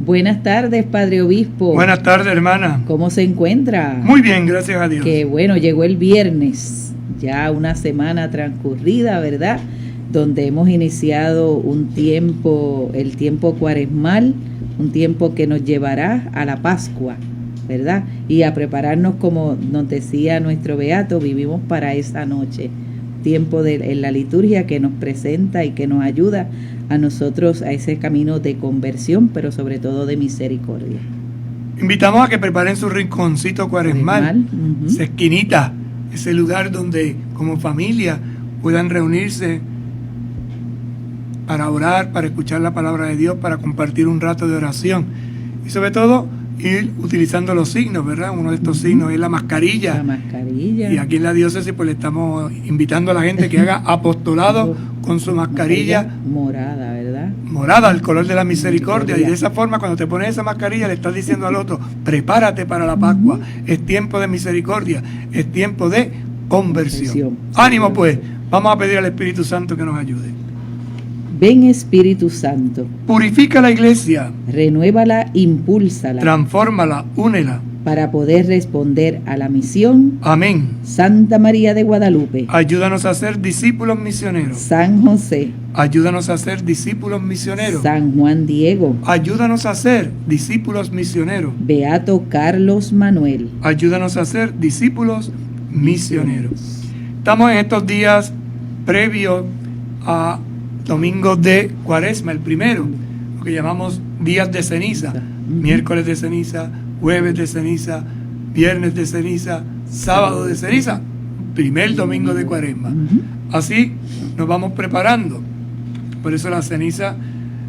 Buenas tardes, Padre Obispo. Buenas tardes, hermana. ¿Cómo se encuentra? Muy bien, gracias a Dios. Qué bueno, llegó el viernes, ya una semana transcurrida, ¿verdad? Donde hemos iniciado un tiempo, el tiempo cuaresmal, un tiempo que nos llevará a la Pascua, ¿verdad? Y a prepararnos, como nos decía nuestro beato, vivimos para esa noche. Tiempo en la liturgia que nos presenta y que nos ayuda a nosotros a ese camino de conversión, pero sobre todo de misericordia. Invitamos a que preparen su rinconcito cuaresmal, esa esquinita, ese lugar donde como familia puedan reunirse para orar, para escuchar la palabra de Dios, para compartir un rato de oración y sobre todo ir utilizando los signos, ¿verdad? Uno de estos signos es la mascarilla. La mascarilla. Y aquí en la diócesis pues le estamos invitando a la gente que haga apostolado con su mascarilla morada, ¿verdad? Morada, el color de la misericordia. Y de esa forma, cuando te pones esa mascarilla, le estás diciendo al otro, prepárate para la Pascua. Es tiempo de misericordia, es tiempo de conversión. Ánimo pues, vamos a pedir al Espíritu Santo que nos ayude. Ven, Espíritu Santo. Purifica la iglesia. Renuévala, impúlsala. Transfórmala, únela. Para poder responder a la misión. Amén. Santa María de Guadalupe. Ayúdanos a ser discípulos misioneros. San José. Ayúdanos a ser discípulos misioneros. San Juan Diego. Ayúdanos a ser discípulos misioneros. Beato Carlos Manuel. Ayúdanos a ser discípulos misioneros. Estamos en estos días previos a Domingo de Cuaresma, el primero, lo que llamamos días de ceniza, miércoles de ceniza, jueves de ceniza, viernes de ceniza, sábado de ceniza, primer domingo de Cuaresma. Así nos vamos preparando. Por eso la ceniza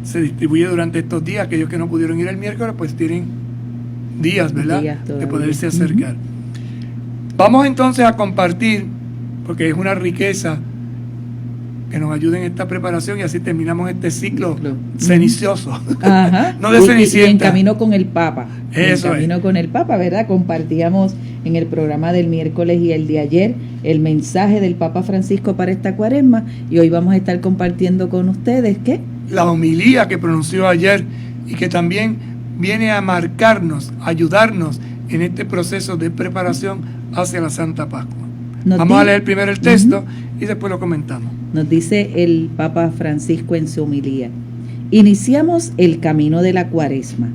se distribuye durante estos días. Aquellos que no pudieron ir el miércoles, pues tienen días, ¿verdad?, de poderse acercar. Vamos entonces a compartir, porque es una riqueza que nos ayude en esta preparación y así terminamos este ciclo cenicioso. Ajá. No de Cenicienta. Y en camino con el Papa. Eso en camino con el Papa, ¿verdad? Compartíamos en el programa del miércoles y el de ayer el mensaje del Papa Francisco para esta Cuaresma y hoy vamos a estar compartiendo con ustedes, ¿qué? La homilía que pronunció ayer y que también viene a marcarnos, ayudarnos en este proceso de preparación hacia la Santa Pascua. Vamos a leer primero el texto y después lo comentamos. Nos dice el Papa Francisco en su homilía: iniciamos el camino de la Cuaresma.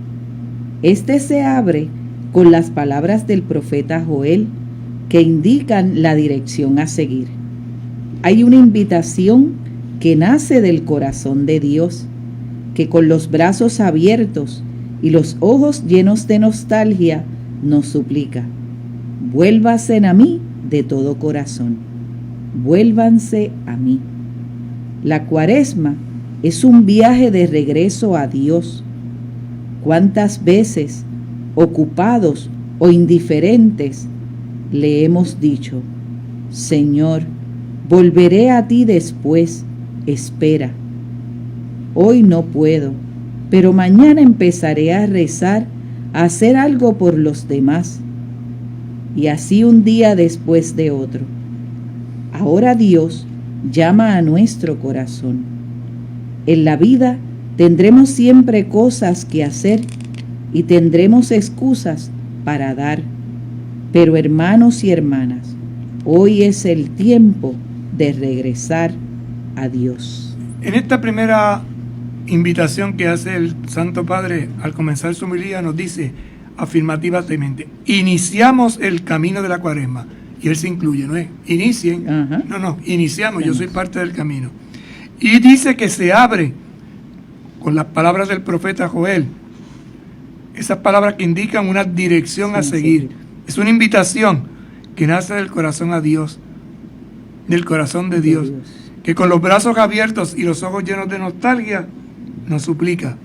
Este se abre con las palabras del profeta Joel que indican la dirección a seguir. Hay una invitación que nace del corazón de Dios, que con los brazos abiertos y los ojos llenos de nostalgia nos suplica: vuélvanse a mí de todo corazón, vuélvanse a mí. La Cuaresma es un viaje de regreso a Dios. ¿Cuántas veces, ocupados o indiferentes, le hemos dicho: Señor, volveré a ti después, espera? Hoy no puedo, pero mañana empezaré a rezar, a hacer algo por los demás. Y así un día después de otro. Ahora Dios llama a nuestro corazón. En la vida tendremos siempre cosas que hacer y tendremos excusas para dar. Pero hermanos y hermanas, hoy es el tiempo de regresar a Dios. En esta primera invitación que hace el Santo Padre al comenzar su homilía nos dice afirmativamente: iniciamos el camino de la Cuaresma. Y él se incluye, no es inicien, no, iniciamos, yo soy parte del camino. Y dice que se abre con las palabras del profeta Joel, esas palabras que indican una dirección a seguir. Es una invitación que nace del corazón a Dios, del corazón de Dios, que con los brazos abiertos y los ojos llenos de nostalgia nos suplica: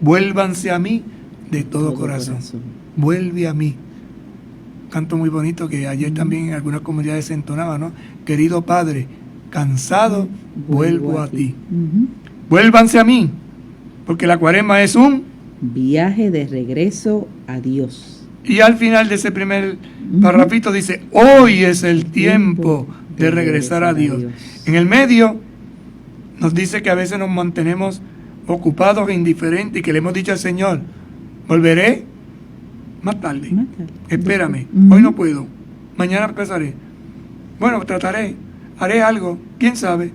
vuélvanse a mí de todo corazón. Vuelve a mí. Canto muy bonito que ayer también en algunas comunidades se entonaba, ¿no? Querido Padre, cansado, vuelvo a ti. Vuélvanse a mí, porque la Cuaresma es un viaje de regreso a Dios. Y al final de ese primer parrafito dice: hoy es el tiempo de regresar a Dios. En el medio nos dice que a veces nos mantenemos ocupados e indiferentes y que le hemos dicho al Señor: Volveré más tarde. Espérame. Hoy no puedo. Mañana empezaré. Bueno, trataré. Haré algo. ¿Quién sabe?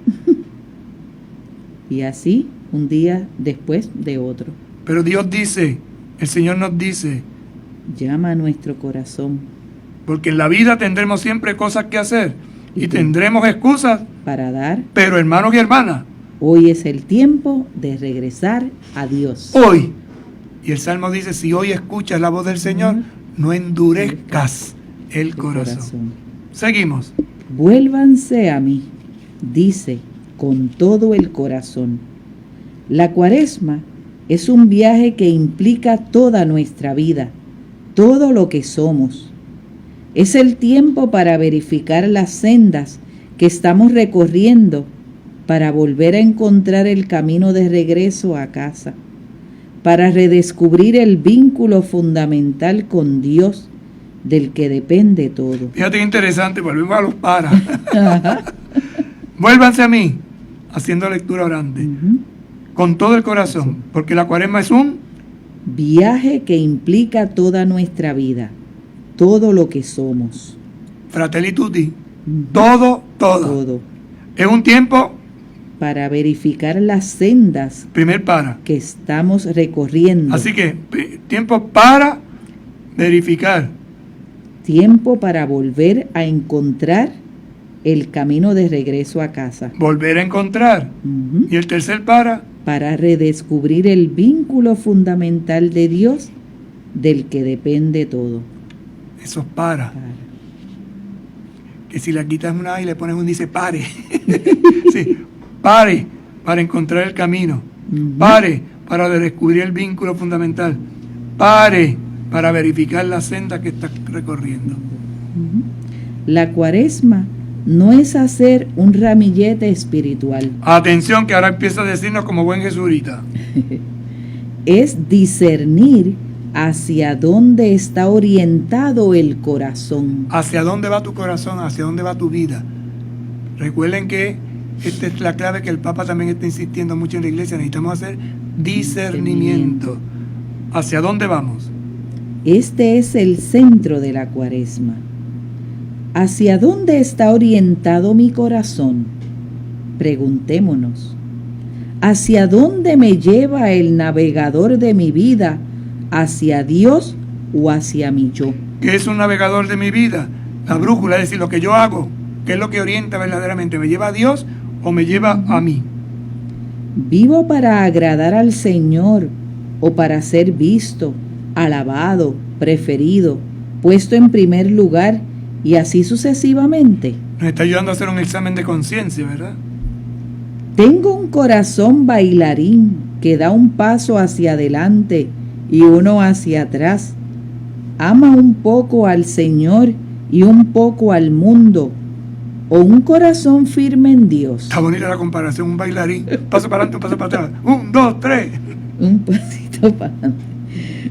Y así, un día después de otro. Pero Dios dice, el Señor nos dice, llama a nuestro corazón. Porque en la vida tendremos siempre cosas que hacer y tendremos excusas para dar. Pero hermanos y hermanas, hoy es el tiempo de regresar a Dios. Hoy. Y el Salmo dice, si hoy escuchas la voz del Señor, no endurezcas el corazón. Seguimos. Vuélvanse a mí, dice, con todo el corazón. La Cuaresma es un viaje que implica toda nuestra vida, todo lo que somos. Es el tiempo para verificar las sendas que estamos recorriendo, para volver a encontrar el camino de regreso a casa, para redescubrir el vínculo fundamental con Dios, del que depende todo. Fíjate qué interesante, volvemos a los para. Vuélvanse a mí, haciendo lectura orante, con todo el corazón, porque la Cuaresma es un viaje que implica toda nuestra vida, todo lo que somos. Fratelli tutti, todo. Es un tiempo para verificar las sendas que estamos recorriendo. Así que, tiempo para verificar. Tiempo para volver a encontrar el camino de regreso a casa. Volver a encontrar. Y el tercer para redescubrir el vínculo fundamental de Dios, del que depende todo. Eso es para. Que si le quitas una A y le pones un dice pare. Sí, pare para encontrar el camino. Pare para redescubrir el vínculo fundamental. Pare para verificar la senda que estás recorriendo. La Cuaresma no es hacer un ramillete espiritual. Atención, que ahora empieza a decirnos como buen jesuita. Es discernir hacia dónde está orientado el corazón. Hacia dónde va tu corazón, hacia dónde va tu vida. Recuerden que esta es la clave que el Papa también está insistiendo mucho en la iglesia. Necesitamos hacer discernimiento. ¿Hacia dónde vamos? Este es el centro de la Cuaresma. ¿Hacia dónde está orientado mi corazón? Preguntémonos. ¿Hacia dónde me lleva el navegador de mi vida? ¿Hacia Dios o hacia mi yo? ¿Qué es un navegador de mi vida? La brújula, es decir, lo que yo hago. ¿Qué es lo que orienta verdaderamente? ¿Me lleva a Dios o me lleva a mí? ¿Vivo para agradar al Señor o para ser visto, alabado, preferido, puesto en primer lugar y así sucesivamente? Nos está ayudando a hacer un examen de conciencia, ¿verdad? Tengo un corazón bailarín que da un paso hacia adelante y uno hacia atrás. Ama un poco al Señor y un poco al mundo. O un corazón firme en Dios. Está bonita la comparación, un bailarín. Paso para adelante, un paso para atrás. 1, 2, 3. Un pasito para adelante.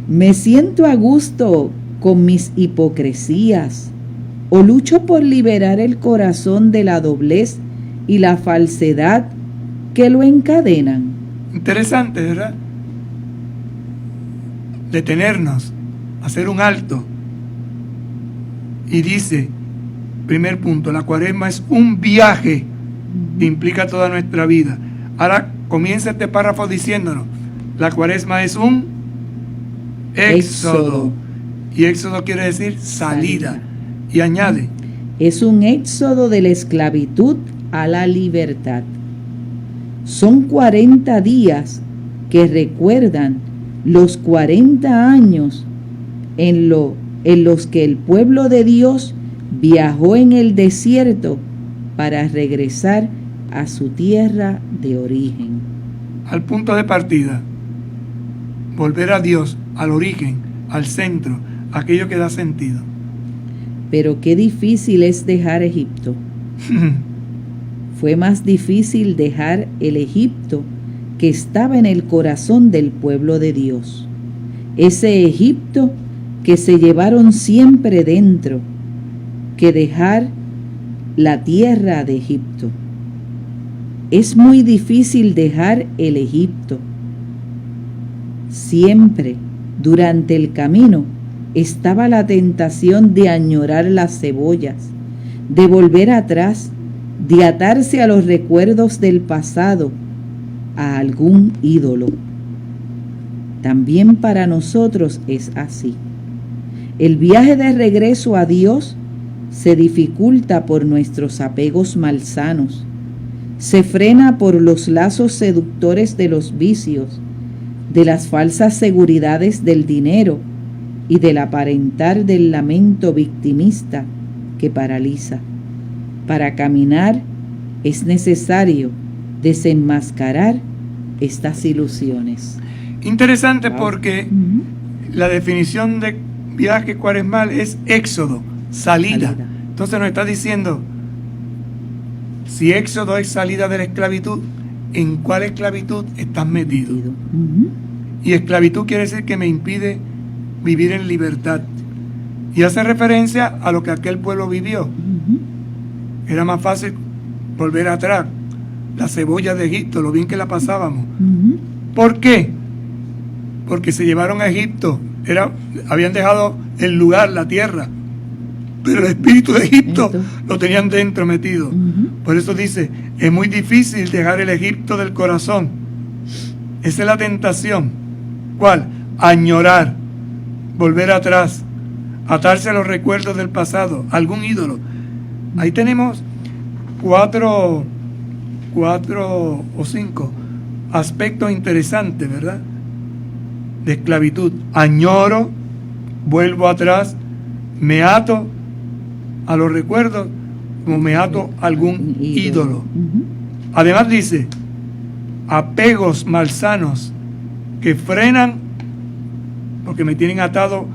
Me siento a gusto con mis hipocresías. O lucho por liberar el corazón de la doblez y la falsedad que lo encadenan. Interesante, ¿verdad? Detenernos, hacer un alto. Y dice, primer punto, la Cuaresma es un viaje que implica toda nuestra vida. Ahora comienza este párrafo diciéndonos, la Cuaresma es un éxodo. Y éxodo quiere decir salida. Y añade, es un éxodo de la esclavitud a la libertad. Son 40 días que recuerdan los 40 años en los que el pueblo de Dios viajó en el desierto para regresar a su tierra de origen. Al punto de partida, volver a Dios, al origen, al centro, aquello que da sentido. Pero qué difícil es dejar Egipto. Fue más difícil dejar el Egipto que estaba en el corazón del pueblo de Dios. Ese Egipto que se llevaron siempre dentro, que dejar la tierra de Egipto. Es muy difícil dejar el Egipto. Siempre Durante el camino estaba la tentación de añorar las cebollas, de volver atrás, de atarse a los recuerdos del pasado, a algún ídolo. También para nosotros es así. El viaje de regreso a Dios se dificulta por nuestros apegos malsanos, se frena por los lazos seductores de los vicios, de las falsas seguridades del dinero y del aparentar del lamento victimista que paraliza. Para caminar es necesario desenmascarar estas ilusiones. Interesante porque la definición de viaje cuaresmal es éxodo, salida. Entonces nos está diciendo, si éxodo es salida de la esclavitud, ¿en cuál esclavitud estás metido? Y esclavitud quiere decir que me impide vivir en libertad. Y hace referencia a lo que aquel pueblo vivió. Era más fácil volver atrás. La cebolla de Egipto, lo bien que la pasábamos. ¿Por qué? Porque se llevaron a Egipto. Habían dejado el lugar, la tierra, pero el espíritu de Egipto lo tenían dentro metido. Por eso dice, es muy difícil dejar el Egipto del corazón. Esa es la tentación. ¿Cuál? Añorar, volver atrás, atarse a los recuerdos del pasado, algún ídolo. Ahí tenemos cuatro o cinco aspectos interesantes, ¿verdad? De esclavitud. Añoro, vuelvo atrás, me ato a los recuerdos como me ato a algún ídolo. Además dice, apegos malsanos que frenan porque me tienen atado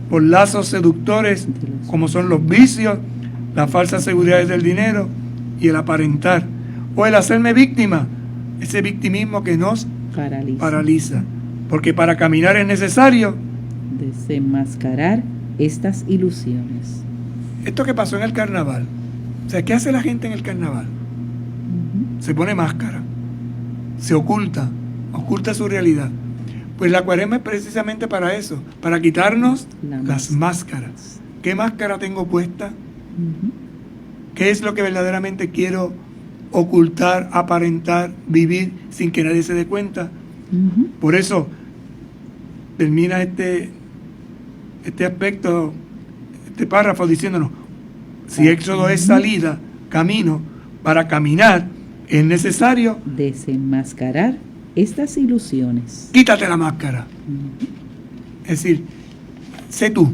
por lazos seductores como son los vicios, las falsas seguridades del dinero y el aparentar o el hacerme víctima, ese victimismo que nos paraliza. Porque para caminar es necesario desenmascarar estas ilusiones. Esto que pasó en el carnaval, o sea, ¿qué hace la gente en el carnaval? Se pone máscara, se oculta su realidad. Pues la cuaresma es precisamente para eso, para quitarnos las máscaras. ¿Qué máscara tengo puesta? ¿Qué es lo que verdaderamente quiero ocultar, aparentar, vivir sin que nadie se dé cuenta? Por eso termina este aspecto, este párrafo diciéndonos, si éxodo es salida, camino, para caminar es necesario desenmascarar estas ilusiones. Quítate la máscara. Es decir, sé tú.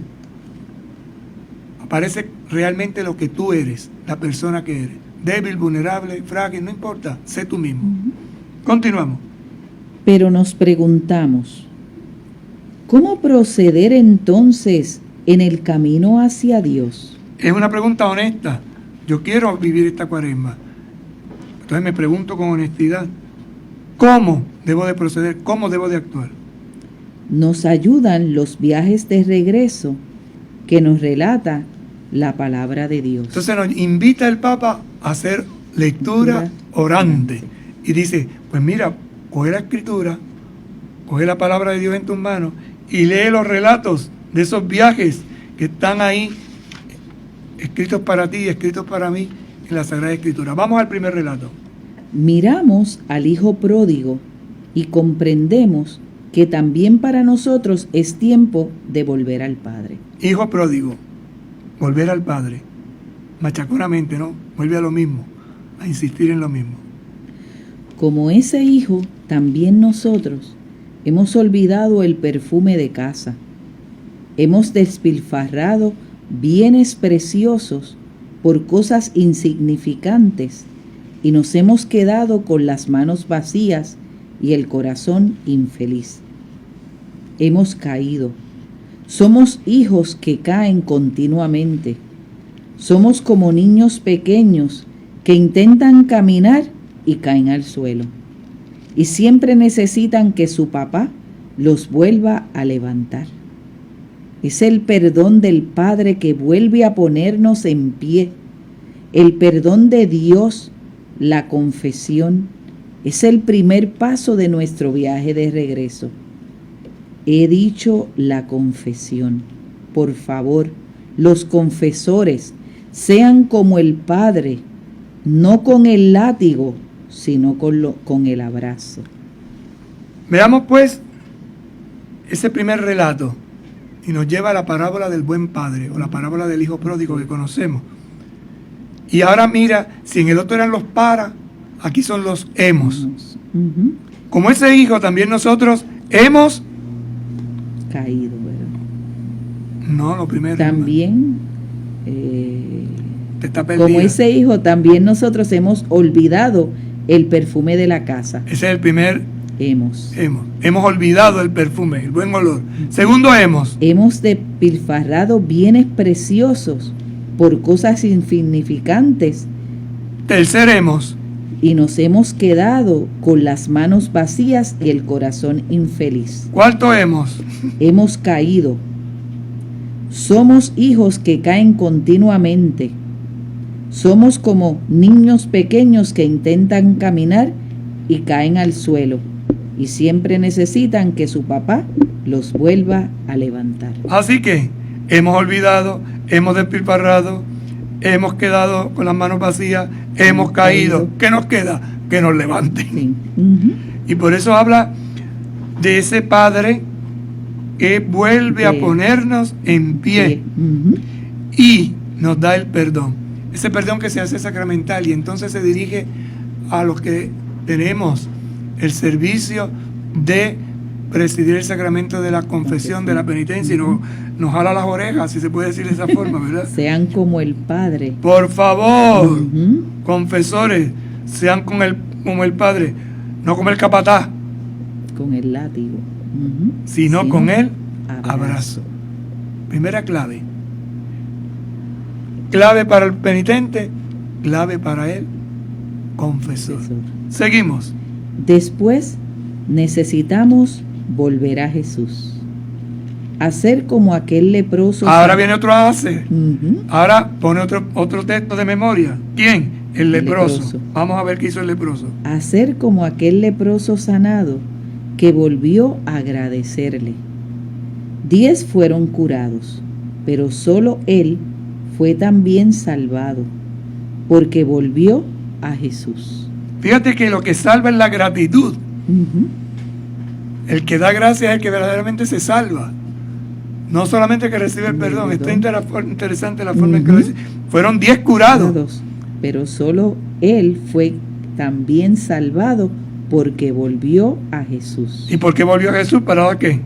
Aparece realmente lo que tú eres, la persona que eres. Débil, vulnerable, frágil, no importa, sé tú mismo. Continuamos. Pero nos preguntamos, ¿cómo proceder entonces en el camino hacia Dios? Es una pregunta honesta. Yo quiero vivir esta cuaresma. Entonces me pregunto con honestidad, ¿cómo debo de proceder? ¿Cómo debo de actuar? Nos ayudan los viajes de regreso que nos relata la palabra de Dios. Entonces nos invita el Papa a hacer lectura orante. Y dice, pues mira, coge la escritura, coge la palabra de Dios en tus manos y lee los relatos de esos viajes que están ahí, escritos para ti y escritos para mí en la Sagrada Escritura. Vamos al primer relato. Miramos al Hijo Pródigo y comprendemos que también para nosotros es tiempo de volver al Padre. Hijo pródigo, volver al Padre. Machaconamente, ¿no? Vuelve a lo mismo, a insistir en lo mismo. Como ese hijo, también nosotros hemos olvidado el perfume de casa. Hemos despilfarrado bienes preciosos por cosas insignificantes y nos hemos quedado con las manos vacías y el corazón infeliz. Hemos caído. Somos hijos que caen continuamente. Somos como niños pequeños que intentan caminar y caen al suelo. Y siempre necesitan que su papá los vuelva a levantar. Es el perdón del Padre que vuelve a ponernos en pie. El perdón de Dios, la confesión, es el primer paso de nuestro viaje de regreso. he dicho la confesión. Por favor, los confesores sean como el Padre, no con el látigo, sino con el abrazo. Veamos pues ese primer relato y nos lleva a la parábola del buen padre o la parábola del hijo pródigo que conocemos. Y ahora mira, si en el otro eran los para, aquí son los hemos. Uh-huh. Como ese hijo, también nosotros hemos caído, ¿verdad? No, lo primero. También, te está perdido. Como ese hijo, también nosotros hemos olvidado el perfume de la casa. Ese es el primer. Hemos olvidado el perfume, el buen olor. Segundo, hemos despilfarrado bienes preciosos por cosas insignificantes. Tercer, y nos hemos quedado con las manos vacías y el corazón infeliz. Cuarto, hemos caído. Somos hijos que caen continuamente. Somos como niños pequeños que intentan caminar y caen al suelo y siempre necesitan que su papá los vuelva a levantar. Así que hemos olvidado, hemos despilfarrado, hemos quedado con las manos vacías, hemos caído. ¿Qué nos queda? Que nos levanten. Sí. Uh-huh. Y por eso habla de ese Padre que vuelve a ponernos en pie. Uh-huh. Y nos da el perdón. Ese perdón que se hace sacramental y entonces se dirige a los que tenemos el servicio de presidir el sacramento de la confesión, de la penitencia, y nos jala las orejas, si se puede decir de esa forma, ¿verdad? Sean como el Padre. Por favor, uh-huh. confesores, sean como el Padre, no como el capataz, con el látigo, uh-huh. sino con el abrazo. Primera clave. Clave para el penitente, clave para el confesor. Seguimos. Después necesitamos volver a Jesús. Hacer como aquel leproso. Ahora viene otro hace. Uh-huh. Ahora pone otro texto de memoria. ¿Quién? El leproso. Vamos a ver qué hizo el leproso. Hacer como aquel leproso sanado que volvió a agradecerle. 10 fueron curados, pero solo él fue también salvado, porque volvió a Jesús. Fíjate que lo que salva es la gratitud. Uh-huh. El que da gracias es el que verdaderamente se salva. No solamente que recibe el perdón. Está interesante la forma en que lo dice. Fueron 10 curados. Pero solo él fue también salvado porque volvió a Jesús. ¿Y por qué volvió a Jesús? ¿Para qué?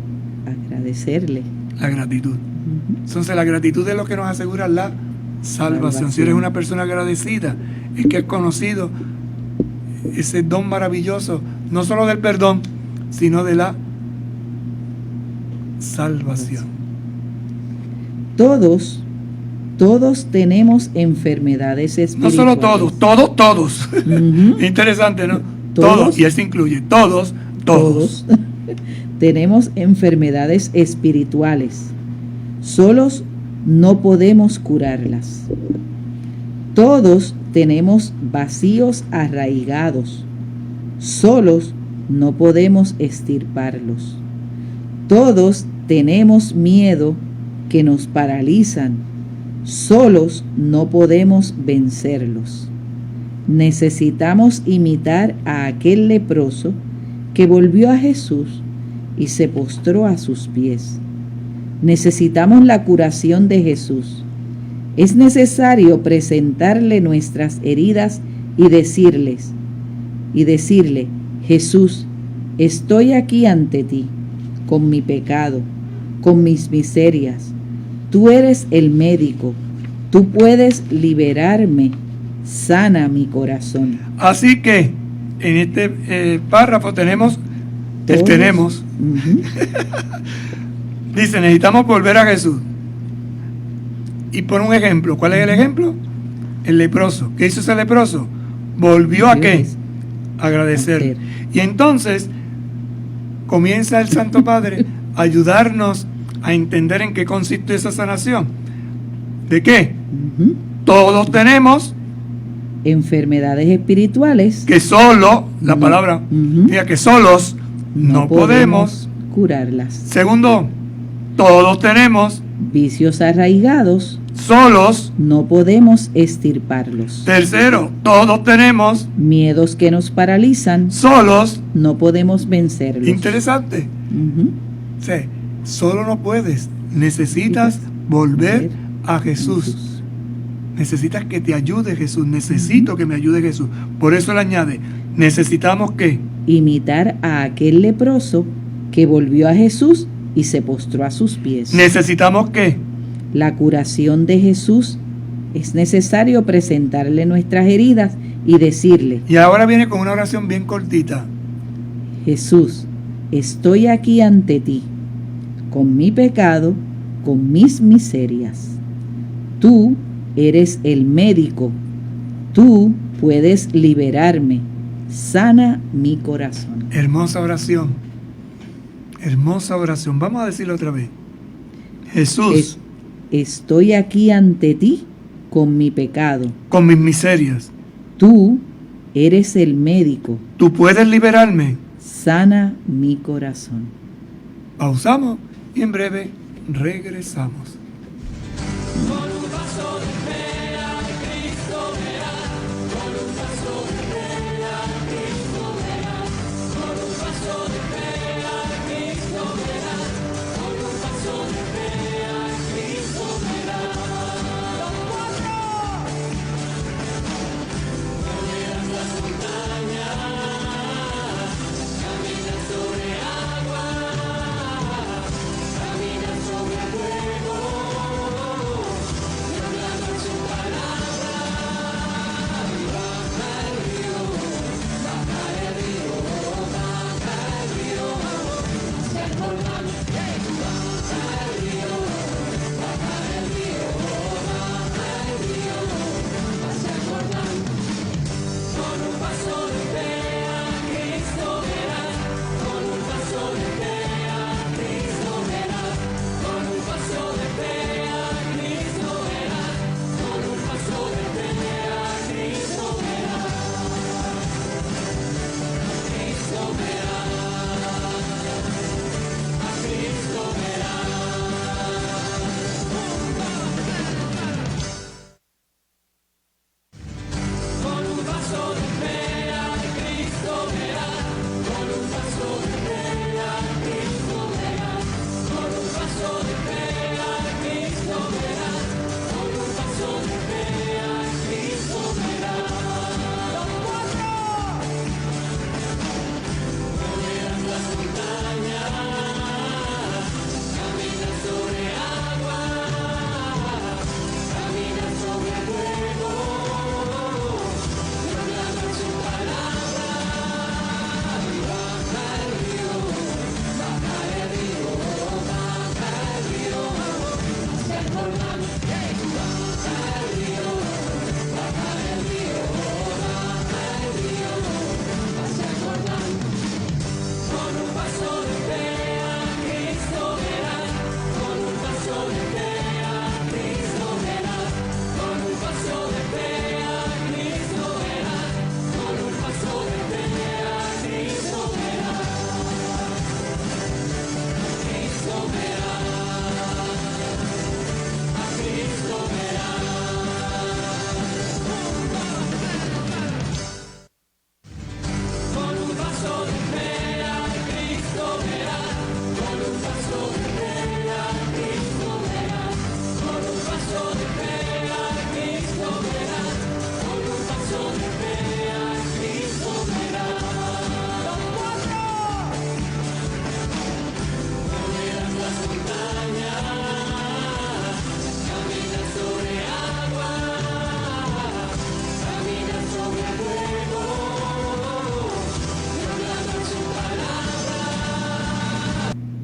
Agradecerle. La gratitud. Entonces la gratitud es lo que nos asegura la salvación. Si eres una persona agradecida, es que has conocido ese don maravilloso, no solo del perdón, sino de la salvación. Todos tenemos enfermedades espirituales. No solo todos. Uh-huh. Interesante, ¿no? Todos, y eso incluye todos. Tenemos enfermedades espirituales. Solos no podemos curarlas. Todos tenemos vacíos arraigados. Solos no podemos extirparlos. Todos tenemos miedo que nos paralizan. Solos no podemos vencerlos. Necesitamos imitar a aquel leproso que volvió a Jesús y se postró a sus pies. Necesitamos la curación de Jesús. Es necesario presentarle nuestras heridas y decirle, Jesús, estoy aquí ante ti, con mi pecado, con mis miserias. Tú eres el médico, tú puedes liberarme, sana mi corazón. Así que en este párrafo tenemos el tenemos. Uh-huh. Dice, necesitamos volver a Jesús. Y por un ejemplo, ¿cuál es el ejemplo? El leproso. ¿Qué hizo ese leproso? ¿Volvió a qué? Agradecer. Y entonces comienza el Santo Padre a ayudarnos a entender en qué consiste esa sanación. ¿De qué? Uh-huh. Todos tenemos enfermedades espirituales que solo, la palabra, uh-huh. diga que solos no podemos curarlas. Segundo, todos tenemos Vicios arraigados, solos. no podemos extirparlos. Tercero, todos tenemos Miedos que nos paralizan, solos. no podemos vencerlos. Interesante. Sí, solo no puedes. Necesitas volver a Jesús. Necesitas que te ayude Jesús. Necesito que me ayude Jesús. Por eso le añade, necesitamos que Imitar a aquel leproso que volvió a Jesús y se postró a sus pies. necesitamos que La curación de Jesús es necesario presentarle nuestras heridas y decirle: y ahora viene con una oración bien cortita. Jesús, estoy aquí ante ti, con mi pecado, con mis miserias. Tú eres el médico, tú puedes liberarme, sana mi corazón. Hermosa oración. Hermosa oración. Vamos a decirlo otra vez. Jesús, Estoy aquí ante ti con mi pecado. con mis miserias, Tú eres el médico. tú puedes liberarme. Sana mi corazón. Pausamos y en breve regresamos.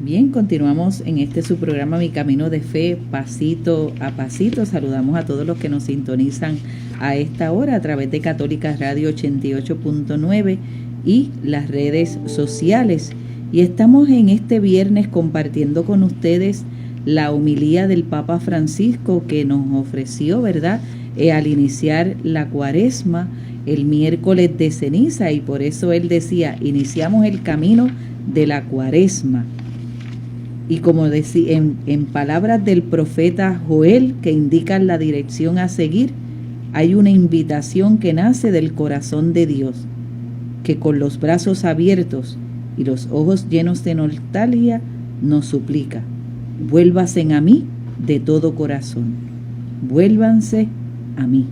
Bien, continuamos en este su programa Mi Camino de Fe, pasito a pasito. Saludamos a todos los que nos sintonizan a esta hora a través de Católica Radio 88.9 y las redes sociales. Y estamos en este viernes compartiendo con ustedes la homilía del Papa Francisco que nos ofreció, ¿verdad?, al iniciar la Cuaresma, el miércoles de ceniza, y por eso él decía: iniciamos el camino de la Cuaresma. Y como decía en palabras del profeta Joel, que indican la dirección a seguir, hay una invitación que nace del corazón de Dios, que con los brazos abiertos y los ojos llenos de nostalgia nos suplica: vuélvanse a mí de todo corazón, vuélvanse a mí.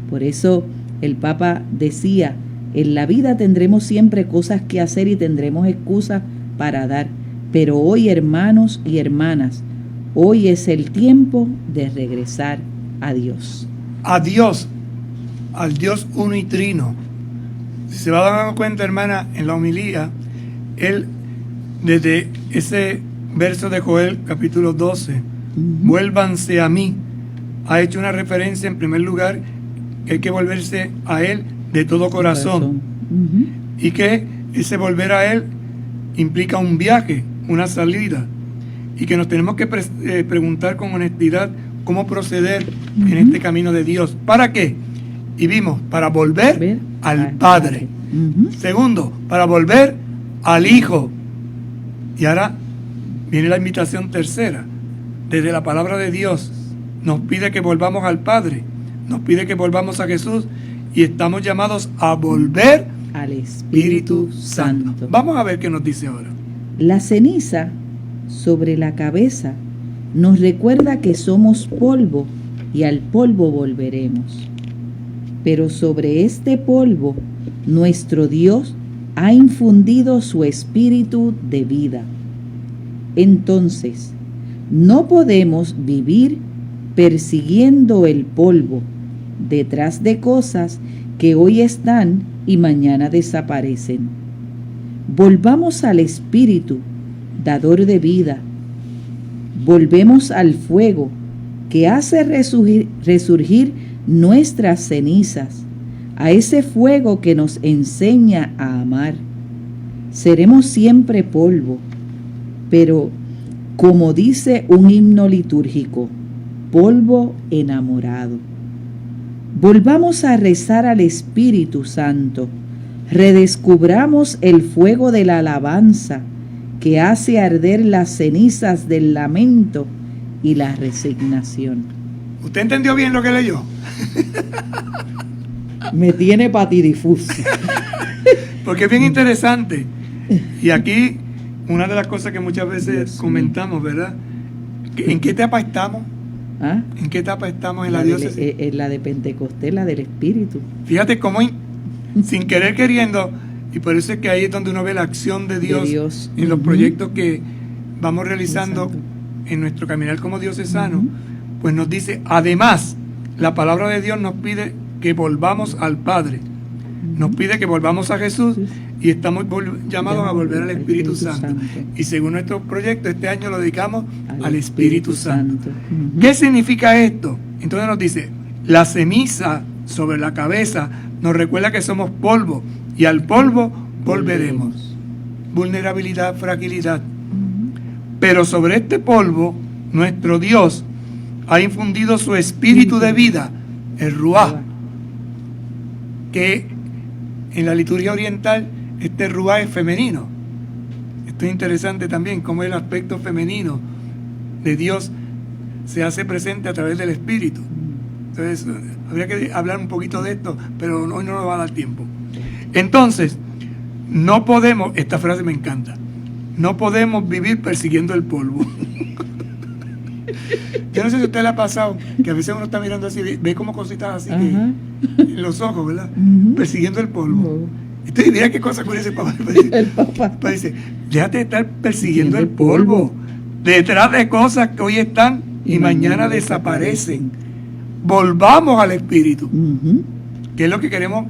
Por eso el Papa decía: en la vida tendremos siempre cosas que hacer y tendremos excusas para dar, pero hoy, hermanos y hermanas, hoy es el tiempo de regresar a Dios. A Dios, al Dios uno y trino. Si se va dando cuenta, hermana, en la homilía, él, desde ese verso de Joel, capítulo 12, vuélvanse a mí, ha hecho una referencia, en primer lugar, que hay que volverse a Él de todo corazón. Y que ese volver a Él implica un viaje, una salida. Y que nos tenemos que preguntar con honestidad cómo proceder en este camino de Dios. ¿Para qué? Y vimos, para volver al Padre. Segundo, para volver al Hijo. Y ahora viene la invitación tercera. Desde la palabra de Dios nos pide que volvamos al Padre, nos pide que volvamos a Jesús, y estamos llamados a volver al Espíritu Santo. Vamos a ver qué nos dice ahora. La ceniza sobre la cabeza nos recuerda que somos polvo y al polvo volveremos. Pero sobre este polvo nuestro Dios ha infundido su espíritu de vida. Entonces, no podemos vivir persiguiendo el polvo, detrás de cosas que hoy están y mañana desaparecen. Volvamos al Espíritu, dador de vida. Volvemos al fuego que hace resurgir nuestras cenizas, a ese fuego que nos enseña a amar. Seremos siempre polvo, pero como dice un himno litúrgico, polvo enamorado. Volvamos a rezar al Espíritu Santo, redescubramos el fuego de la alabanza que hace arder las cenizas del lamento y la resignación. ¿Usted entendió bien lo que leyó? Me tiene patidifuso. Porque es bien interesante. Y aquí, una de las cosas que muchas veces comentamos, ¿verdad? ¿En qué etapa estamos? ¿Ah? ¿En qué etapa estamos en la diócesis? En la de Pentecostés, la del Espíritu. Fíjate cómo sin querer queriendo, y por eso es que ahí es donde uno ve la acción de Dios en los proyectos que vamos realizando en nuestro caminar como diocesano, pues nos dice, además, la palabra de Dios nos pide que volvamos al Padre, nos pide que volvamos a Jesús, y estamos llamados a volver al Espíritu Santo. Y según nuestro proyecto, este año lo dedicamos al Espíritu Santo. ¿Qué significa esto? Entonces nos dice, la ceniza sobre la cabeza nos recuerda que somos polvo, y al polvo volveremos. Vulnerabilidad, fragilidad. Pero sobre este polvo, nuestro Dios ha infundido su espíritu de vida, el Ruach, que en la liturgia oriental este Ruach es femenino. Esto es interesante también, cómo el aspecto femenino de Dios se hace presente a través del Espíritu. Entonces, habría que hablar un poquito de esto, pero hoy no nos va a dar tiempo. Entonces, no podemos, esta frase me encanta, no podemos vivir persiguiendo el polvo. Yo no sé si a usted le ha pasado, que a veces uno está mirando así, ve como cositas así que, en los ojos, ¿verdad? Persiguiendo el polvo. Entonces, mira qué cosa con ese papá. El papá dice, déjate de estar persiguiendo el polvo, detrás de cosas que hoy están y mañana desaparecen. Volvamos al Espíritu, que es lo que queremos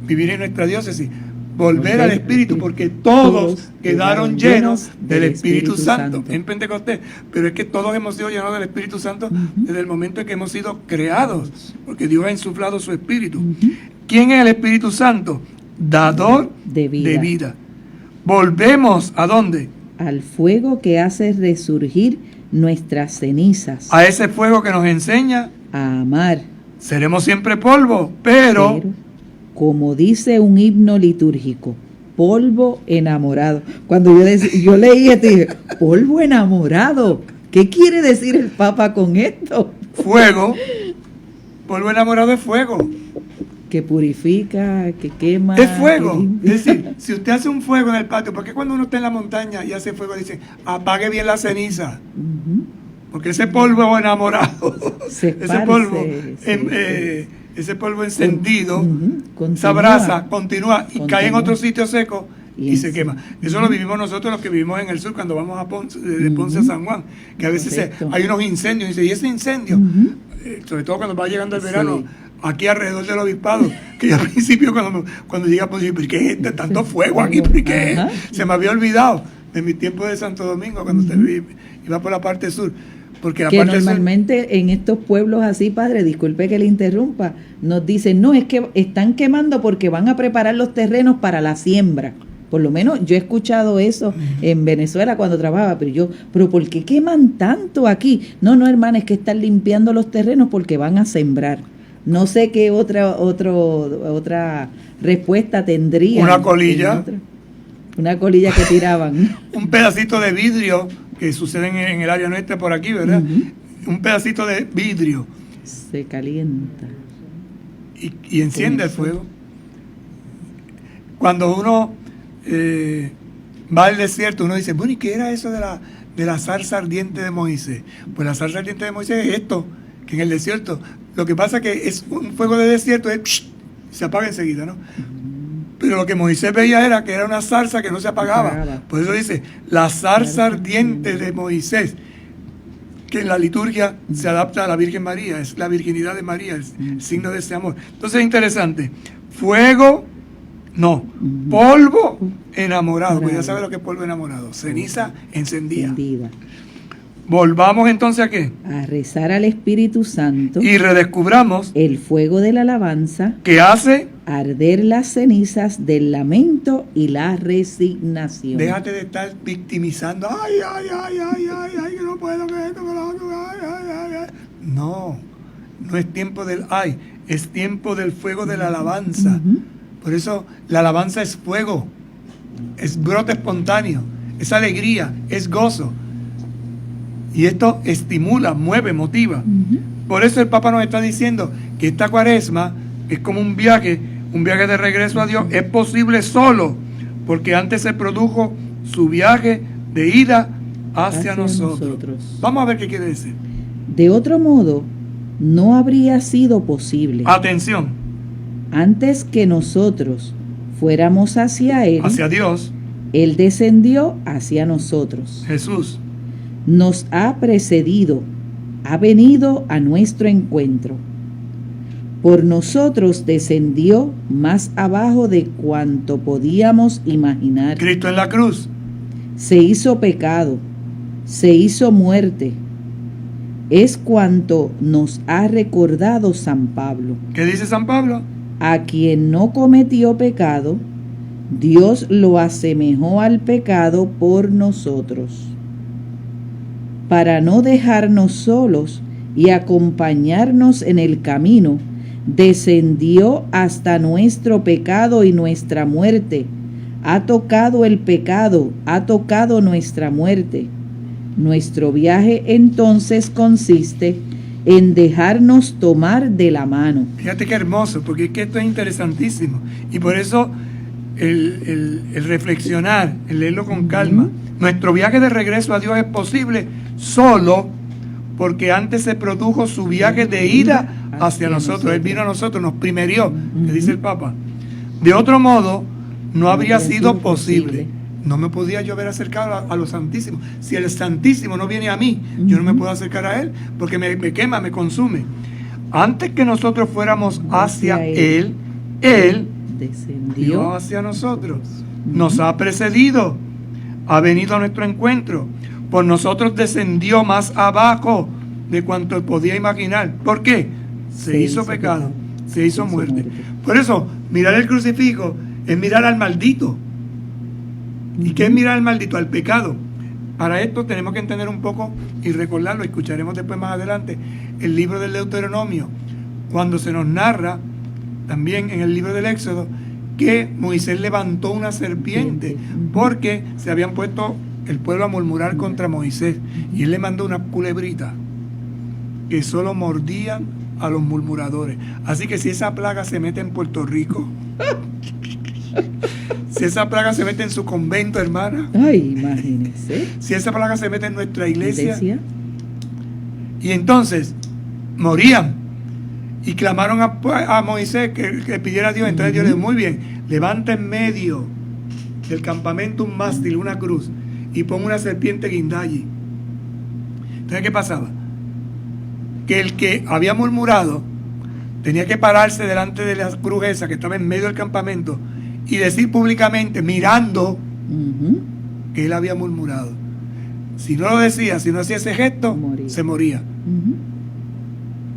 vivir en nuestra diócesis. Volver al Espíritu, porque todos quedaron llenos del Espíritu Santo en Pentecostés. Pero es que todos hemos sido llenos del Espíritu Santo desde el momento en que hemos sido creados, porque Dios ha insuflado su Espíritu. ¿Quién es el Espíritu Santo? Dador de vida. Volvemos ¿a dónde? Al fuego que hace resurgir nuestras cenizas. A ese fuego que nos enseña a amar. Seremos siempre polvo, pero como dice un himno litúrgico, polvo enamorado. Cuando yo leí esto, dije, polvo enamorado. ¿Qué quiere decir el Papa con esto? Fuego. Polvo enamorado es fuego. Que purifica, que quema. Es fuego. Es decir, si usted hace un fuego en el patio, ¿por qué cuando uno está en la montaña y hace fuego dice, apague bien la ceniza? Porque ese polvo enamorado, ese polvo encendido, esa brasa continúa y cae en otro sitio seco y se quema. Eso lo vivimos nosotros los que vivimos en el sur cuando vamos a Ponce, de Ponce a San Juan, que a veces hay unos incendios y ese incendio, sobre todo cuando va llegando el verano, aquí alrededor del obispado, que al principio cuando llega pues, ¿por qué es tanto fuego aquí? ¿Por qué? Se me había olvidado de mi tiempo de Santo Domingo cuando iba por la parte sur. Porque la que parte normalmente sur, en estos pueblos así, padre, disculpe que le interrumpa, nos dicen, no, es que están quemando porque van a preparar los terrenos para la siembra. Por lo menos yo he escuchado eso en Venezuela cuando trabajaba, pero ¿por qué queman tanto aquí? No, hermana, es que están limpiando los terrenos porque van a sembrar. No sé qué otra respuesta tendría. Una colilla. Una colilla que tiraban. Un pedacito de vidrio, que sucede en el área nuestra por aquí, ¿verdad? Un pedacito de vidrio. Se calienta. Y enciende el fuego. Cuando uno va al desierto, uno dice, bueno, ¿y qué era eso de la zarza ardiente de Moisés? Pues la zarza ardiente de Moisés es esto, que en el desierto, lo que pasa que es un fuego de desierto, se apaga enseguida, ¿no? Pero lo que Moisés veía era que era una zarza que no se apagaba. Por eso dice, la zarza ardiente de Moisés, que en la liturgia se adapta a la Virgen María, es la virginidad de María, el signo de ese amor. Entonces es interesante. Fuego, no. Polvo enamorado. Pues ya sabe lo que es polvo enamorado. Ceniza encendida. Volvamos entonces a qué? A rezar al Espíritu Santo. Y redescubramos el fuego de la alabanza que hace arder las cenizas del lamento y la resignación. Déjate de estar victimizando. Ay, que no puedo, que esto, que lo otro, ay. No es tiempo del ay, es tiempo del fuego de la alabanza. Por eso la alabanza es fuego, es brote espontáneo, es alegría, es gozo. Y esto estimula, mueve, motiva. Por eso el Papa nos está diciendo que esta cuaresma es como un viaje de regreso a Dios. Es posible solo porque antes se produjo su viaje de ida hacia nosotros. Vamos a ver qué quiere decir. De otro modo, no habría sido posible. Atención. Antes que nosotros fuéramos hacia Él, hacia Dios, Él descendió hacia nosotros. Jesús nos ha precedido, ha venido a nuestro encuentro. Por nosotros descendió más abajo de cuanto podíamos imaginar. Cristo en la cruz. Se hizo pecado, se hizo muerte. Es cuanto nos ha recordado San Pablo. ¿Qué dice San Pablo? A quien no cometió pecado, Dios lo asemejó al pecado por nosotros, para no dejarnos solos y acompañarnos en el camino, descendió hasta nuestro pecado y nuestra muerte. Ha tocado el pecado, ha tocado nuestra muerte. Nuestro viaje entonces consiste en dejarnos tomar de la mano. Fíjate qué hermoso, porque es que esto es interesantísimo. Y por eso el reflexionar, el leerlo con calma. Nuestro viaje de regreso a Dios es posible solo porque antes se produjo su viaje de ida hacia nosotros. Él vino a nosotros, nos primerió, que dice el Papa. De otro modo, no habría sido posible. No me podía yo haber acercado a lo Santísimo. Si el Santísimo no viene a mí, yo no me puedo acercar a Él, porque me quema, me consume. Antes que nosotros fuéramos hacia Él, Él descendió hacia nosotros. Nos ha precedido, ha venido a nuestro encuentro. Por nosotros descendió más abajo de cuanto podía imaginar. ¿Por qué? Se hizo pecado, se hizo muerte. Por eso, mirar el crucifijo es mirar al maldito. ¿Y qué es mirar al maldito? Al pecado. Para esto tenemos que entender un poco y recordarlo, escucharemos después más adelante, el libro del Deuteronomio, cuando se nos narra, también en el libro del Éxodo, que Moisés levantó una serpiente, porque se habían puesto el pueblo a murmurar contra Moisés, y él le mandó una culebrita que solo mordían a los murmuradores. Así que si esa plaga se mete en Puerto Rico, si esa plaga se mete en su convento, hermana, ay, imagínense, si esa plaga se mete en nuestra iglesia, y entonces morían y clamaron a Moisés que pidiera a Dios. Entonces Dios le dijo: muy bien, levanta en medio del campamento un mástil, una cruz, y pon una serpiente guinda allí. Entonces, ¿qué pasaba? Que el que había murmurado tenía que pararse delante de la cruz esa que estaba en medio del campamento y decir públicamente, mirando, que él había murmurado. Si no lo decía, si no hacía ese gesto, se moría.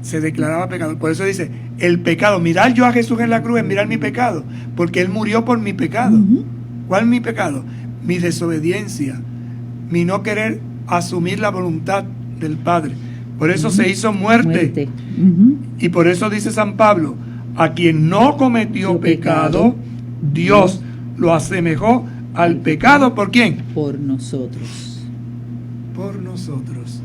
Se declaraba pecador. Por eso dice, el pecado, mirar yo a Jesús en la cruz es mirar mi pecado, porque él murió por mi pecado. ¿Cuál es mi pecado? Mi desobediencia, mi no querer asumir la voluntad del Padre. Por eso se hizo muerte. Y por eso dice San Pablo, a quien no cometió pecado, Dios lo asemejó al pecado. ¿Por quién? Por nosotros. Por nosotros.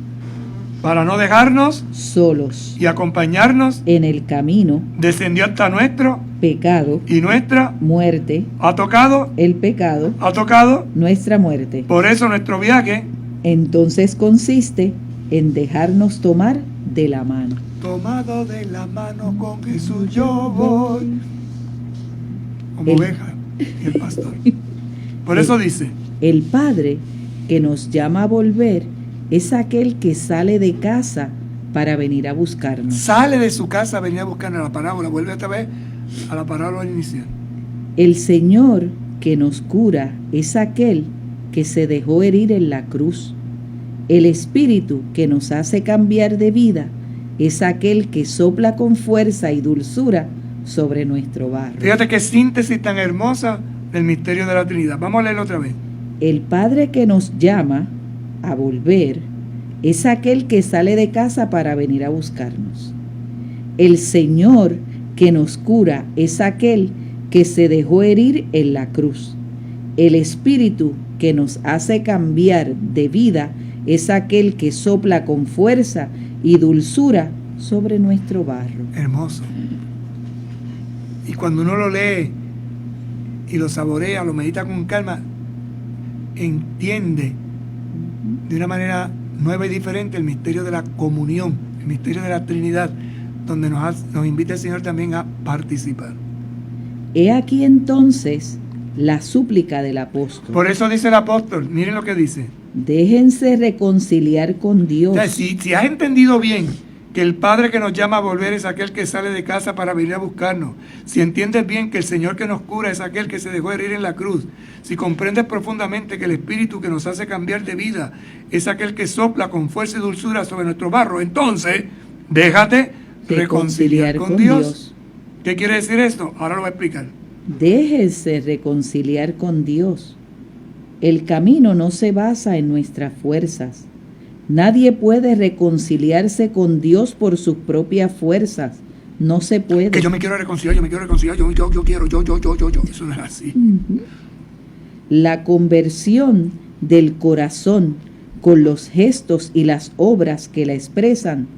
Para no dejarnos solos y acompañarnos en el camino, descendió hasta nuestro pecado y nuestra muerte. Ha tocado el pecado, ha tocado nuestra muerte. Por eso nuestro viaje entonces consiste en dejarnos tomar de la mano. Tomado de la mano con Jesús yo voy, como oveja y el pastor. Por eso dice, el Padre que nos llama a volver es aquel que sale de casa para venir a buscarnos. Sale de su casa a venir a buscarnos. La parábola, vuelve otra vez a la parábola inicial. El Señor que nos cura es aquel que se dejó herir en la cruz. El Espíritu que nos hace cambiar de vida es aquel que sopla con fuerza y dulzura sobre nuestro barro. Fíjate qué síntesis tan hermosa del misterio de la Trinidad. Vamos a leerlo otra vez. El Padre que nos llama a volver es aquel que sale de casa para venir a buscarnos. El Señor que nos cura es aquel que se dejó herir en la cruz. El Espíritu que nos hace cambiar de vida es aquel que sopla con fuerza y dulzura sobre nuestro barro. Hermoso. Y cuando uno lo lee y lo saborea, lo medita con calma, entiende de una manera nueva y diferente el misterio de la comunión, el misterio de la Trinidad, donde nos invita el Señor también a participar. He aquí entonces la súplica del apóstol. Por eso dice el apóstol, miren lo que dice. Déjense reconciliar con Dios. O sea, si has entendido bien que el Padre que nos llama a volver es aquel que sale de casa para venir a buscarnos, si entiendes bien que el Señor que nos cura es aquel que se dejó herir en la cruz, si comprendes profundamente que el Espíritu que nos hace cambiar de vida es aquel que sopla con fuerza y dulzura sobre nuestro barro, entonces déjate reconciliar con Dios. ¿Qué quiere decir esto? Ahora lo voy a explicar. Déjense reconciliar con Dios. El camino no se basa en nuestras fuerzas. Nadie puede reconciliarse con Dios por sus propias fuerzas. No se puede. Que yo me quiero reconciliar, yo quiero. Eso no es así. La conversión del corazón con los gestos y las obras que la expresan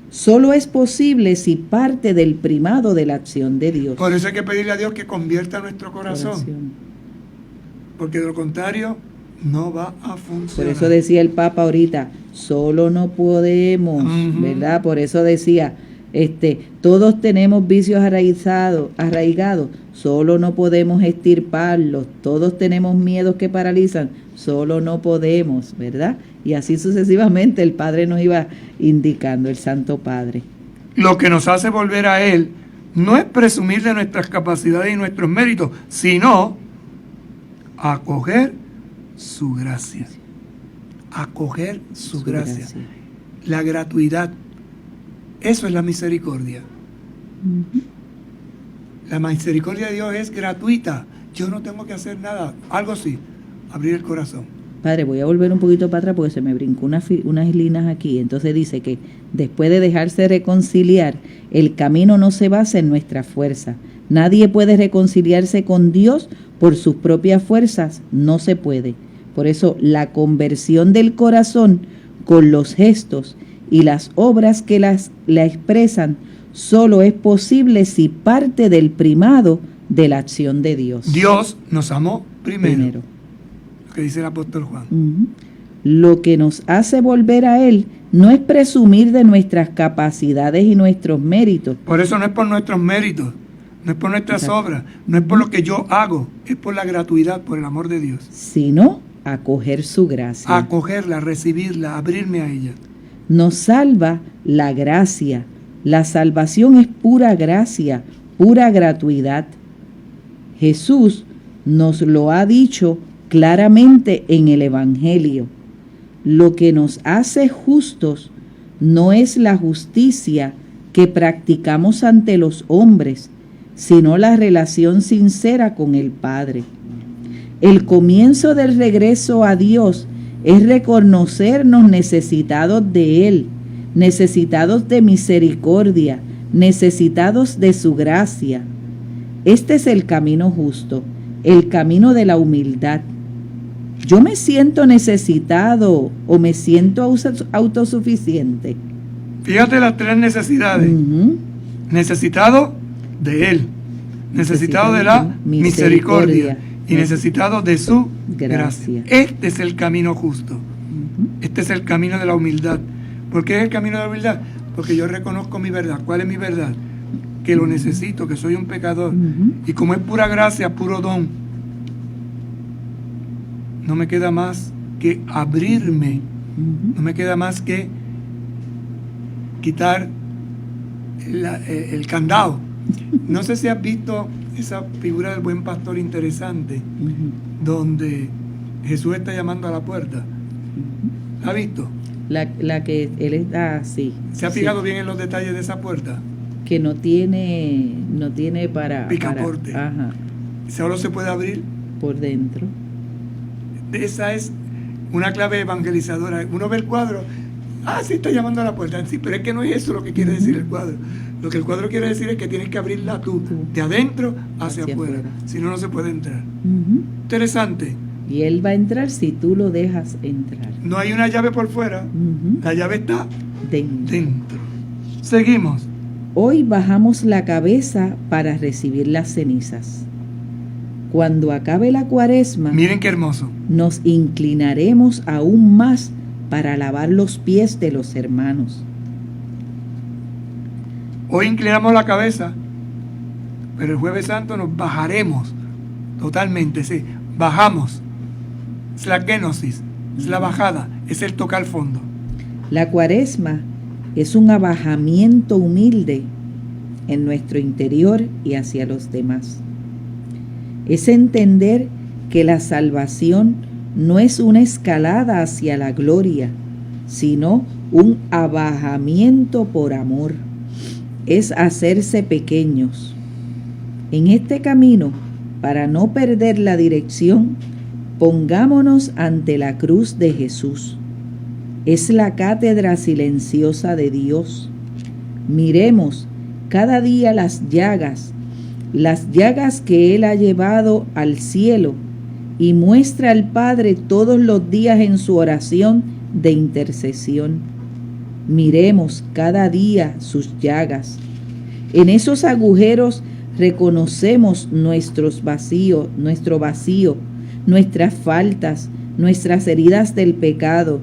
solo es posible si parte del primado de la acción de Dios. Por eso hay que pedirle a Dios que convierta nuestro corazón. Porque de lo contrario no va a funcionar. Por eso decía el Papa ahorita, solo no podemos, ¿verdad? Por eso decía, todos tenemos vicios arraigados, solo no podemos extirparlos, todos tenemos miedos que paralizan, solo no podemos, ¿verdad? Y así sucesivamente el Padre nos iba indicando, el Santo Padre. Lo que nos hace volver a Él no es presumir de nuestras capacidades y nuestros méritos, sino acoger su gracia. Acoger su gracia. La gratuidad. Eso es la misericordia. La misericordia de Dios es gratuita. Yo no tengo que hacer nada. Algo sí, abrir el corazón. Padre, voy a volver un poquito para atrás porque se me brincó unas líneas aquí. Entonces dice que después de dejarse reconciliar, el camino no se basa en nuestra fuerza. Nadie puede reconciliarse con Dios por sus propias fuerzas, no se puede. Por eso la conversión del corazón con los gestos y las obras que la expresan solo es posible si parte del primado de la acción de Dios. Dios nos amó primero. Lo que dice el apóstol Juan. Lo que nos hace volver a Él no es presumir de nuestras capacidades y nuestros méritos. Por eso no es por nuestros méritos, no es por nuestras obras, no es por lo que yo hago, es por la gratuidad, por el amor de Dios. Sino acoger su gracia. Acogerla, recibirla, abrirme a ella. Nos salva la gracia. La salvación es pura gracia, pura gratuidad. Jesús nos lo ha dicho claramente en el Evangelio. Lo que nos hace justos no es la justicia que practicamos ante los hombres, sino la relación sincera con el Padre. El comienzo del regreso a Dios es reconocernos necesitados de Él, necesitados de misericordia, necesitados de su gracia. Este es el camino justo, el camino de la humildad. Yo me siento necesitado o me siento autosuficiente. Fíjate las tres necesidades. Necesitado de Él, necesitado de la misericordia y necesitado de su gracia. Este es el camino justo. Este es el camino de la humildad. ¿Por qué es el camino de la humildad? Porque yo reconozco mi verdad. ¿Cuál es mi verdad? Que lo necesito, que soy un pecador. Y como es pura gracia, puro don, no me queda más que abrirme. No me queda más que quitar el candado. No sé si has visto esa figura del buen pastor interesante, donde Jesús está llamando a la puerta. ¿La has visto? La que él está así. ¿Se ha fijado bien en los detalles de esa puerta? Que no tiene para picaporte. Ajá. Solo se puede abrir por dentro. Esa es una clave evangelizadora. Uno ve el cuadro, sí está llamando a la puerta, sí, pero es que no es eso lo que quiere decir el cuadro. Lo que el cuadro quiere decir es que tienes que abrirla tú, de adentro hacia afuera. Si no, no se puede entrar. Interesante. Y él va a entrar si tú lo dejas entrar. No hay una llave por fuera, la llave está dentro. Seguimos. Hoy bajamos la cabeza para recibir las cenizas. Cuando acabe la Cuaresma, miren qué hermoso, nos inclinaremos aún más para lavar los pies de los hermanos. Hoy inclinamos la cabeza, pero el Jueves Santo nos bajaremos totalmente, sí, bajamos. Es la kenosis, es la bajada, es el tocar fondo. La Cuaresma es un abajamiento humilde en nuestro interior y hacia los demás. Es entender que la salvación no es una escalada hacia la gloria, sino un abajamiento por amor. Es hacerse pequeños. En este camino, para no perder la dirección, pongámonos ante la cruz de Jesús. Es la cátedra silenciosa de Dios. Miremos cada día las llagas que Él ha llevado al cielo y muestra al Padre todos los días en su oración de intercesión. Miremos cada día sus llagas. En esos agujeros reconocemos nuestro vacío, nuestras faltas, nuestras heridas del pecado,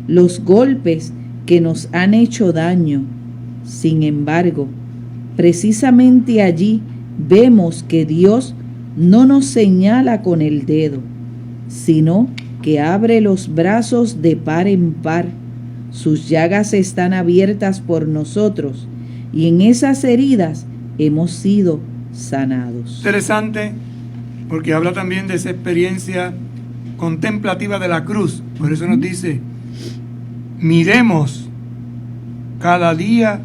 los golpes que nos han hecho daño. Sin embargo, precisamente allí vemos que Dios no nos señala con el dedo, sino que abre los brazos de par en par. Sus llagas están abiertas por nosotros y en esas heridas hemos sido sanados. Interesante, porque habla también de esa experiencia contemplativa de la cruz. Por eso nos dice, miremos cada día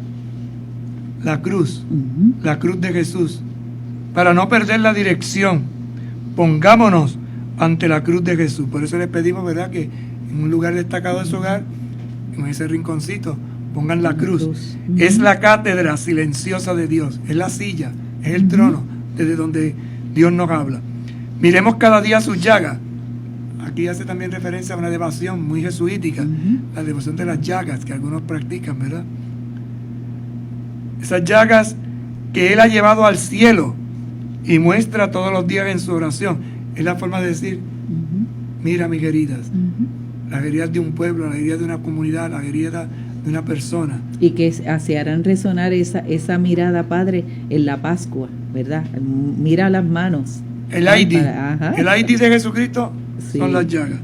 la cruz de Jesús, para no perder la dirección. Pongámonos ante la cruz de Jesús. Por eso les pedimos, ¿verdad?, que en un lugar destacado de su hogar, en ese rinconcito, pongan la cruz. Es la cátedra silenciosa de Dios, es la silla, es el trono desde donde Dios nos habla. Miremos cada día sus llagas. Aquí hace también referencia a una devoción muy jesuítica, la devoción de las llagas que algunos practican, ¿verdad? Esas llagas que Él ha llevado al cielo y muestra todos los días en su oración. Es la forma de decir, mira mis heridas, las heridas de un pueblo, las heridas de una comunidad, las heridas de una persona. Y que se harán resonar esa mirada, Padre, en la Pascua, ¿verdad? Mira las manos. El ID de Jesucristo son las llagas.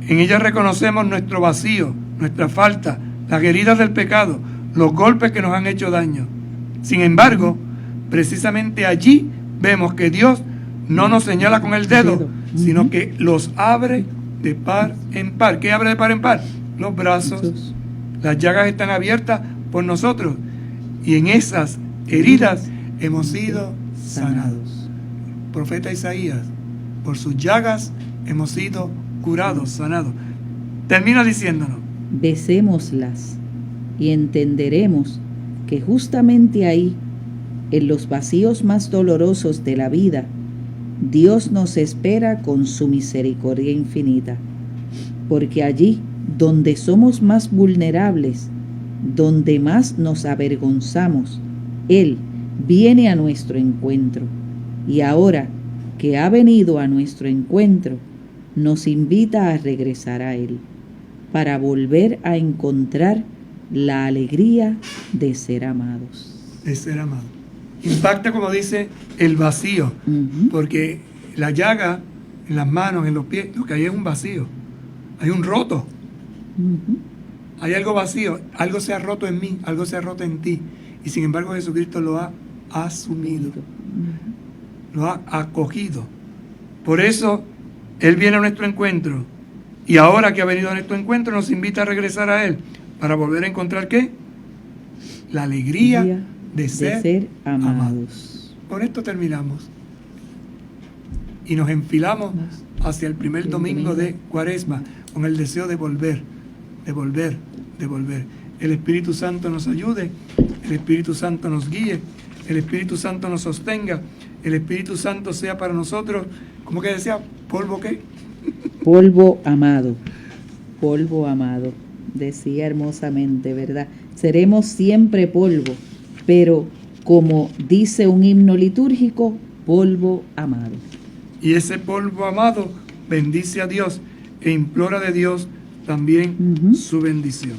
En ellas reconocemos nuestro vacío, nuestra falta, las heridas del pecado, los golpes que nos han hecho daño. Sin embargo, precisamente allí vemos que Dios no nos señala con el dedo, sino que los abre de par en par. ¿Qué abre de par en par? Los brazos. Las llagas están abiertas por nosotros y en esas heridas hemos sido sanados. Profeta Isaías, por sus llagas hemos sido curados, sanados. Termina diciéndonos: besémoslas y entenderemos que justamente ahí, en los vacíos más dolorosos de la vida, Dios nos espera con su misericordia infinita, porque allí donde somos más vulnerables, donde más nos avergonzamos, Él viene a nuestro encuentro. Y ahora que ha venido a nuestro encuentro, nos invita a regresar a Él, para volver a encontrar la alegría de ser amados. De ser amados. Impacta, como dice, el vacío, porque la llaga en las manos, en los pies, lo que hay es un vacío, hay un roto. Hay algo vacío, algo se ha roto en mí, algo se ha roto en ti, y sin embargo Jesucristo lo ha asumido, lo ha acogido. Por eso Él viene a nuestro encuentro, y ahora que ha venido a nuestro encuentro nos invita a regresar a Él para volver a encontrar ¿qué? La alegría de ser amados. Con esto terminamos y nos enfilamos hacia el primer domingo de Cuaresma con el deseo de volver. El Espíritu Santo nos ayude, el Espíritu Santo nos guíe, el Espíritu Santo nos sostenga, el Espíritu Santo sea para nosotros, ¿cómo que decía? ¿Polvo qué? Polvo amado, decía hermosamente, ¿verdad? Seremos siempre polvo, pero como dice un himno litúrgico, polvo amado. Y ese polvo amado bendice a Dios e implora de Dios también su bendición.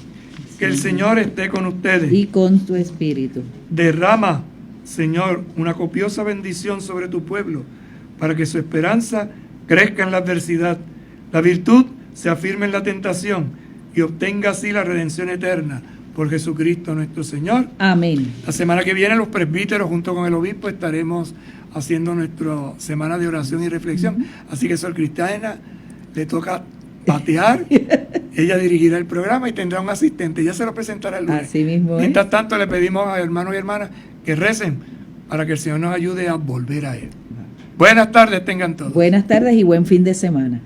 Que el Señor esté con ustedes. Y con tu espíritu. Derrama, Señor, una copiosa bendición sobre tu pueblo, para que su esperanza crezca en la adversidad, la virtud se afirme en la tentación y obtenga así la redención eterna. Por Jesucristo nuestro Señor. Amén. La semana que viene los presbíteros junto con el obispo estaremos haciendo nuestra semana de oración y reflexión. Así que Sor Cristiana le toca patear, ella dirigirá el programa y tendrá un asistente, ya se lo presentará el lunes. Así mismo es. Mientras tanto le pedimos a hermanos y hermanas que recen para que el Señor nos ayude a volver a Él. Buenas tardes tengan todos. Buenas tardes y buen fin de semana.